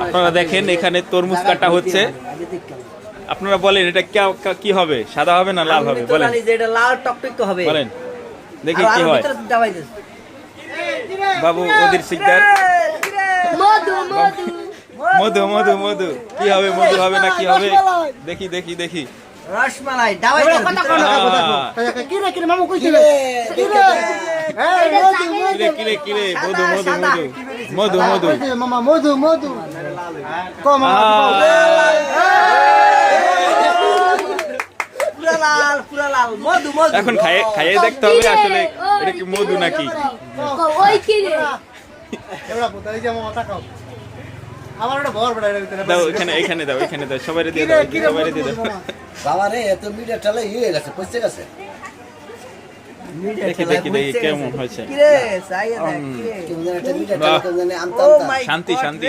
আপনারা দেখেন এখানে তরমুজ কাটা হচ্ছে। আপনারা বলেন এটা কি হবে, সাদা হবে না লাল হবে? বলেন, এটা লাল টকটক তো হবে। বলেন দেখি কি হয়। বাবু ওদের শিকদার মধু মধু মধু মধু মধু কি হবে, মধু হবে না কি হবে? দেখি দেখি দেখি। রসমালাই দাবাই দেন। কিরে কিরে মামু কইছিল কিরে এই মধু কিরে কিরে কিরে মধু মধু মধু মধু মধু মামা মধু মধু কমা পুরা লাল মধু মধু। এখন খাইয়ে দেখতে হবে আসলে এটা কি মধু নাকি। ওই কিরে এবার পুতাই যে মামা তাকাও আমার ওটা ভর বড় এর ভিতরে দাও এখানে দাও সবাই দিয়ে দাও, সবাই দিয়ে দাও। বাবা রে এত মিডিয়া ঠালে ইয়ে গেছে পচে গেছে দেখি দেখি দেখি কেমন হয়েছে। কিরে সাইয়া দেখ কিরে। কেমন একটা মিডিয়া বাহ। ঠালে কেমন জানি আমতা ও আমতা মাই শান্তি, শান্তি।